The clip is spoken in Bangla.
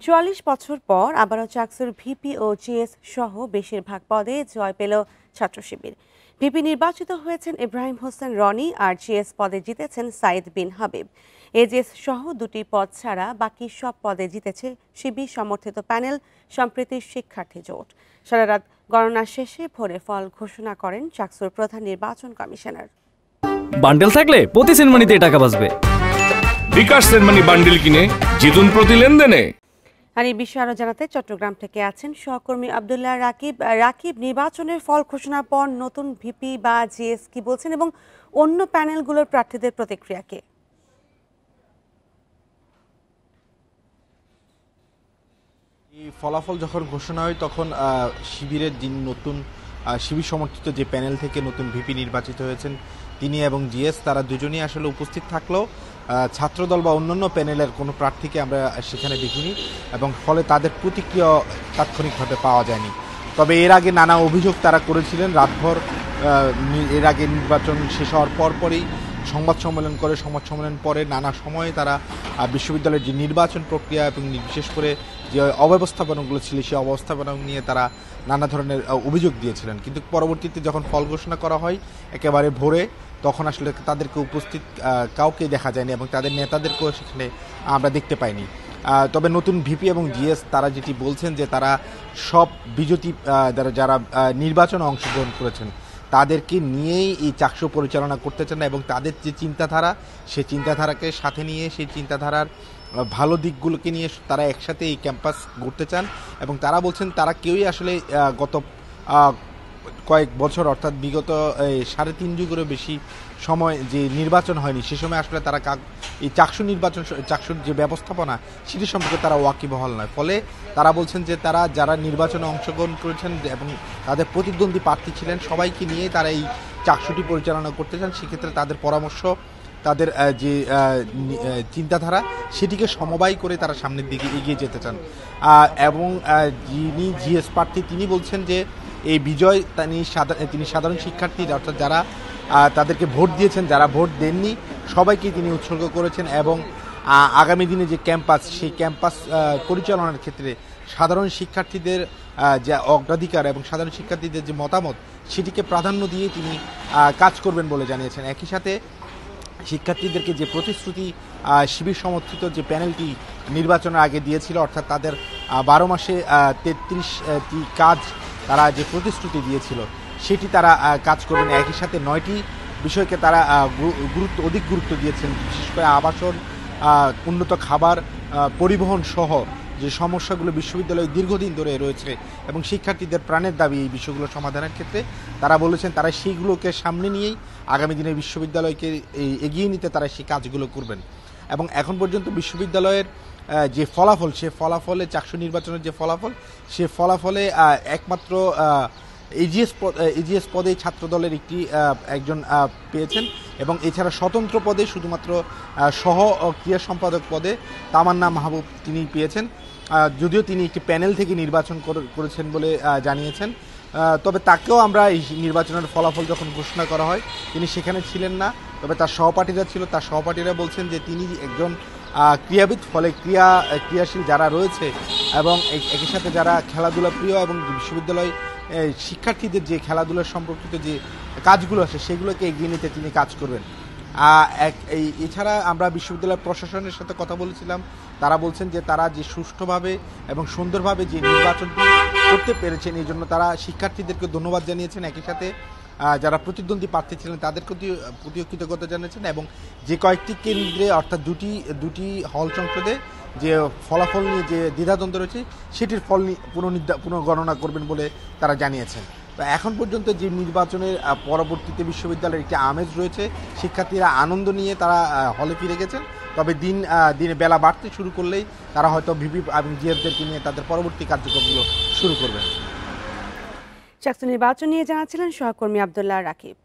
৪৪ বছর পর আবারও চাকসুর ভিপি ও জিএস সহ বেশিরভাগ পদে জয় পেল ছাত্র শিবির। ভিপি নির্বাচিত হয়েছেন ইব্রাহিম হোসেন রনি, আর জিএস পদে জিতেছেন সাইদ বিন হাবিব। এজিএস সহ দুটি পদ ছাড়া বাকি সব পদে জিতেছে শিবির সমর্থিত প্যানেল সম্প্রীতির শিক্ষার্থী জোট। সারা রাত গণনা শেষে ভোরে ফল ঘোষণা করেন চাকসুর প্রধান নির্বাচন কমিশনার। বান্ডেল থাকলে প্রতি সেনমানিতে টাকা বাঁচবে। বিকাশ সেনমানি বান্ডেল কিনে জিতুন প্রতি লেনদেনে। আর এই বিষয়ে আরো জানাতে চট্টগ্রাম থেকে আছেন সহকর্মী আব্দুল্লাহ রাকিব। রাকিব, নির্বাচনের ফল ঘোষণার পর নতুন ভিপি বা জিএস কি বলছেন এবং অন্য প্যানেলগুলোর প্রার্থীদের প্রতিক্রিয়া কে? এই ফলাফল যখন ঘোষণা হয় তখন শিবিরের যিনি নতুন শিবির সমর্থিত যে প্যানেল থেকে নতুন ভিপি নির্বাচিত হয়েছেন তিনি এবং জিএস তারা দুজনেই আসলে উপস্থিত থাকলেও ছাত্রদল বা অন্যান্য প্যানেলের কোনো প্রার্থীকে আমরা সেখানে দেখিনি এবং ফলে তাদের প্রতিক্রিয়া তাৎক্ষণিকভাবে পাওয়া যায়নি। তবে এর আগে নানা অভিযোগ তারা করেছিলেন। রাতভর এর আগে নির্বাচন শেষ হওয়ার পরপরই সংবাদ সম্মেলন করে, সংবাদ সম্মেলন পরে নানা সময়ে তারা বিশ্ববিদ্যালয়ের যে নির্বাচন প্রক্রিয়া এবং বিশেষ করে যে অব্যবস্থাপনাগুলো ছিল সেই অব্যবস্থাপনা নিয়ে তারা নানা ধরনের অভিযোগ দিয়েছিলেন। কিন্তু পরবর্তীতে যখন ফল ঘোষণা করা হয় একেবারে ভোরে, তখন আসলে তাদেরকে উপস্থিত কাউকে দেখা যায়নি এবং তাদের নেতাদেরকেও সেখানে আমরা দেখতে পাইনি। তবে নতুন ভিপি এবং জিএস তারা যেটি বলছেন যে তারা সব বিজেপি যারা নির্বাচনে অংশগ্রহণ করেছেন তাদেরকে নিয়েই এই চাকসু পরিচালনা করতে চান এবং তাদের যে চিন্তাধারা সেই চিন্তাধারাকে সাথে নিয়ে সেই চিন্তাধারার ভালো দিকগুলোকে নিয়ে তারা একসাথে এই ক্যাম্পাস গড়তে চান এবং তারা বলছেন তারা কেউই আসলে গত কয়েক বছর অর্থাৎ বিগত 3.5 যুগেরও বেশি সময় যে নির্বাচন হয়নি সে সময় আসলে তারা এই চাকসুর যে ব্যবস্থাপনা সেটি সম্পর্কে তারা ওয়াকিবহাল নয়। ফলে তারা বলছেন যে তারা যারা নির্বাচনে অংশগ্রহণ করেছেন এবং তাদের প্রতিদ্বন্দ্বী প্রার্থী ছিলেন সবাইকে নিয়ে তারা এই চাকসুটি পরিচালনা করতে চান। সেক্ষেত্রে তাদের পরামর্শ, তাদের যে চিন্তাধারা সেটিকে সমবায় করে তারা সামনের দিকে এগিয়ে যেতে চান। এবং যিনি জিএস প্রার্থী তিনি বলছেন যে এই বিজয় তিনি সাধারণ শিক্ষার্থী অর্থাৎ যারা তাদেরকে ভোট দিয়েছেন, যারা ভোট দেননি সবাইকে তিনি উৎসর্গ করেছেন এবং আগামী দিনে যে ক্যাম্পাস সেই ক্যাম্পাস পরিচালনার ক্ষেত্রে সাধারণ শিক্ষার্থীদের যে অগ্রাধিকার এবং সাধারণ শিক্ষার্থীদের যে মতামত সেটিকে প্রাধান্য দিয়ে তিনি কাজ করবেন বলে জানিয়েছেন। একই সাথে শিক্ষার্থীদেরকে যে প্রতিশ্রুতি শিবির সমর্থিত যে প্যানেলটি নির্বাচনের আগে দিয়েছিল অর্থাৎ তাদের 12 মাসে 33টি কাজ তারা যে প্রতিশ্রুতি দিয়েছিল সেটি তারা কাজ করবেন। একই সাথে 9টি বিষয়কে তারা অধিক গুরুত্ব দিয়েছেন, বিশেষ করে আবাসন, উন্নত খাবার, পরিবহন সহ যে সমস্যাগুলো বিশ্ববিদ্যালয়ে দীর্ঘদিন ধরে রয়েছে এবং শিক্ষার্থীদের প্রাণের দাবি এই বিষয়গুলো সমাধানের ক্ষেত্রে তারা বলেছেন তারা সেইগুলোকে সামনে নিয়েই আগামী দিনে বিশ্ববিদ্যালয়কে এগিয়ে নিতে তারা সেই কাজগুলো করবেন। এবং এখন পর্যন্ত বিশ্ববিদ্যালয়ের যে ফলাফল সে ফলাফলে চাকসু নির্বাচনের যে ফলাফল সে ফলাফলে একমাত্র এজিএস পদে ছাত্রদলের একজন পেয়েছেন এবং এছাড়া স্বতন্ত্র পদে শুধুমাত্র সহ ক্রিয়া সম্পাদক পদে তামান্না মাহবুব তিনি পেয়েছেন, যদিও তিনি একটি প্যানেল থেকে নির্বাচন করেছেন বলে জানিয়েছেন। তবে তাকেও আমরা এই নির্বাচনের ফলাফল যখন ঘোষণা করা হয় তিনি সেখানে ছিলেন না, তবে তার সহপাঠীরা ছিল। তার সহপাঠীরা বলছেন যে তিনি একজন ক্রীড়াবিদ, ফলে ক্রিয়াশীল যারা রয়েছে এবং একই সাথে যারা খেলাধুলা প্রিয় এবং বিশ্ববিদ্যালয় শিক্ষার্থীদের যে খেলাধুলার সম্পর্কিত যে কাজগুলো আছে সেগুলোকে এগিয়ে নিতে তিনি কাজ করবেন। এছাড়া আমরা বিশ্ববিদ্যালয় প্রশাসনের সাথে কথা বলেছিলাম, তারা বলছেন যে তারা যে সুষ্ঠুভাবে এবং সুন্দরভাবে যে নির্বাচনটি করতে পেরেছেন এই জন্য তারা শিক্ষার্থীদেরকে ধন্যবাদ জানিয়েছেন। একই সাথে যারা প্রতিদ্বন্দ্বী প্রার্থী ছিলেন তাদেরকে প্রতিও কৃতজ্ঞতা জানিয়েছেন এবং যে কয়েকটি কেন্দ্রে অর্থাৎ দুটি হল সংসদে যে ফলাফল নিয়ে যে দ্বিধাদ্বন্দ্ব রয়েছে সেটির ফল পুনর্গণনা করবেন বলে তারা জানিয়েছেন। তো এখন পর্যন্ত যে নির্বাচনের পরবর্তীতে বিশ্ববিদ্যালয়ের একটি আমেজ রয়েছে, শিক্ষার্থীরা আনন্দ নিয়ে তারা হলে ফিরে গেছেন। তবে দিনে বেলা বাড়তে শুরু করলেই তারা হয়তো ভিপি এবং জিএসদেরকে নিয়ে তাদের পরবর্তী কার্যক্রমগুলো শুরু করবেন। চাকসু নির্বাচন নিয়ে জানাচ্ছিলেন সহকর্মী আব্দুল্লাহ রাকিব।